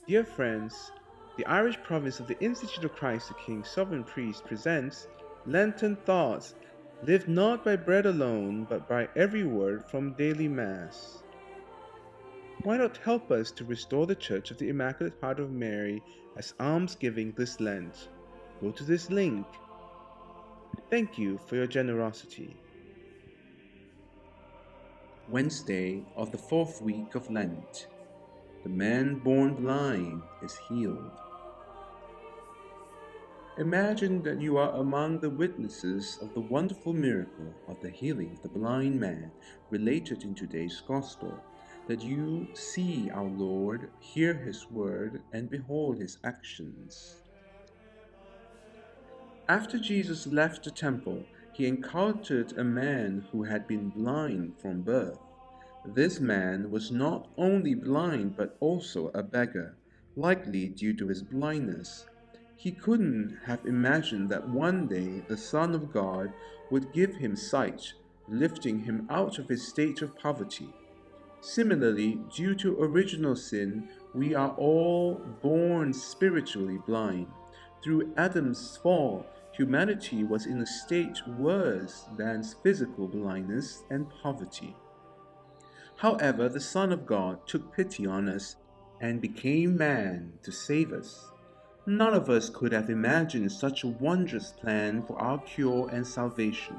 Dear friends, the Irish province of the Institute of Christ the King Sovereign Priest presents Lenten Thoughts, live not by bread alone, but by every word from daily Mass. Why not help us to restore the Church of the Immaculate Heart of Mary as almsgiving this Lent? Go to this link. Thank you for your generosity. Wednesday of the fourth week of Lent. The man born blind is healed. Imagine that you are among the witnesses of the wonderful miracle of the healing of the blind man related in today's Gospel, that you see our Lord, hear His word, and behold His actions. After Jesus left the temple, He encountered a man who had been blind from birth. This man was not only blind but also a beggar, likely due to his blindness. He couldn't have imagined that one day the Son of God would give him sight, lifting him out of his state of poverty. Similarly, due to original sin, we are all born spiritually blind. Through Adam's fall, humanity was in a state worse than physical blindness and poverty. However, the Son of God took pity on us and became man to save us. None of us could have imagined such a wondrous plan for our cure and salvation.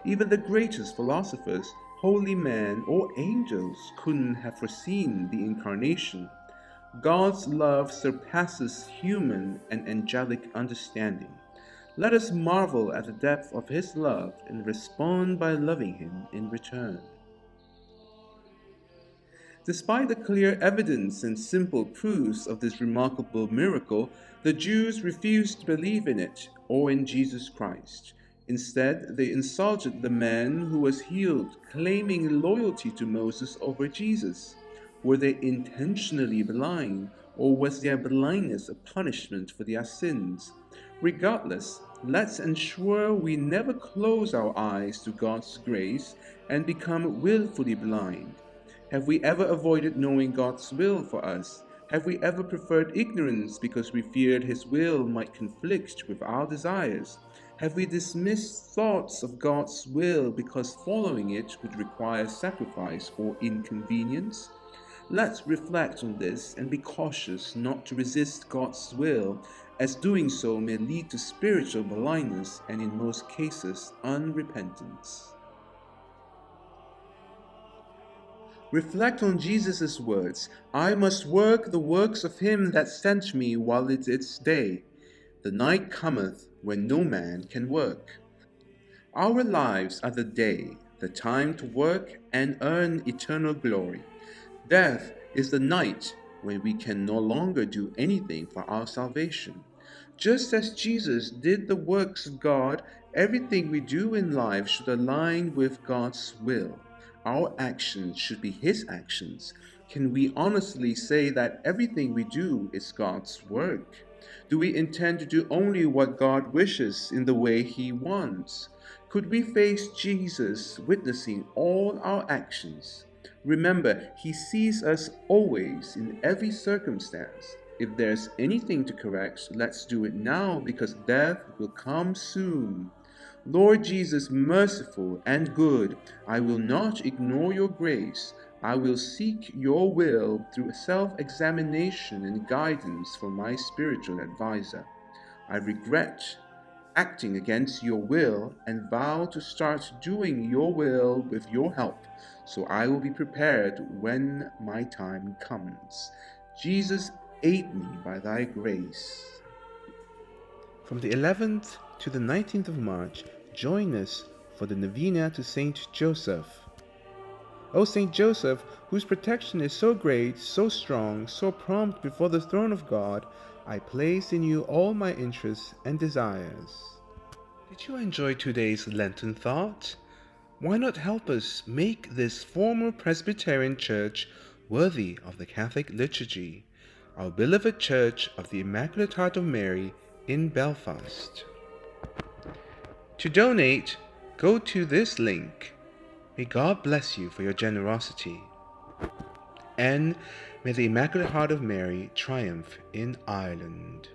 Even the greatest philosophers, holy men, or angels couldn't have foreseen the incarnation. God's love surpasses human and angelic understanding. Let us marvel at the depth of His love and respond by loving Him in return. Despite the clear evidence and simple proofs of this remarkable miracle, the Jews refused to believe in it or in Jesus Christ. Instead, they insulted the man who was healed, claiming loyalty to Moses over Jesus. Were they intentionally blind, or was their blindness a punishment for their sins? Regardless, let's ensure we never close our eyes to God's grace and become willfully blind. Have we ever avoided knowing God's will for us? Have we ever preferred ignorance because we feared His will might conflict with our desires? Have we dismissed thoughts of God's will because following it would require sacrifice or inconvenience? Let's reflect on this and be cautious not to resist God's will, as doing so may lead to spiritual blindness and, in most cases, unrepentance. Reflect on Jesus' words, I must work the works of him that sent me while it is day. The night cometh when no man can work. Our lives are the day, the time to work and earn eternal glory. Death is the night when we can no longer do anything for our salvation. Just as Jesus did the works of God, everything we do in life should align with God's will. Our actions should be His actions. Can we honestly say that everything we do is God's work? Do we intend to do only what God wishes in the way He wants? Could we face Jesus witnessing all our actions? Remember, He sees us always in every circumstance. If there's anything to correct, let's do it now because death will come soon. Lord Jesus, merciful and good, I will not ignore your grace. I will seek your will through self-examination and guidance from my spiritual advisor. I regret acting against your will and vow to start doing your will with your help, so I will be prepared when my time comes. Jesus, aid me by thy grace. From the 11th to the 19th of March, join us for the Novena to Saint Joseph. O Saint Joseph, whose protection is so great, so strong, so prompt before the throne of God, I place in you all my interests and desires. Did you enjoy today's Lenten thought? Why not help us make this former Presbyterian church worthy of the Catholic liturgy, our beloved Church of the Immaculate Heart of Mary in Belfast? To donate, go to this link. May God bless you for your generosity. And may the Immaculate Heart of Mary triumph in Ireland.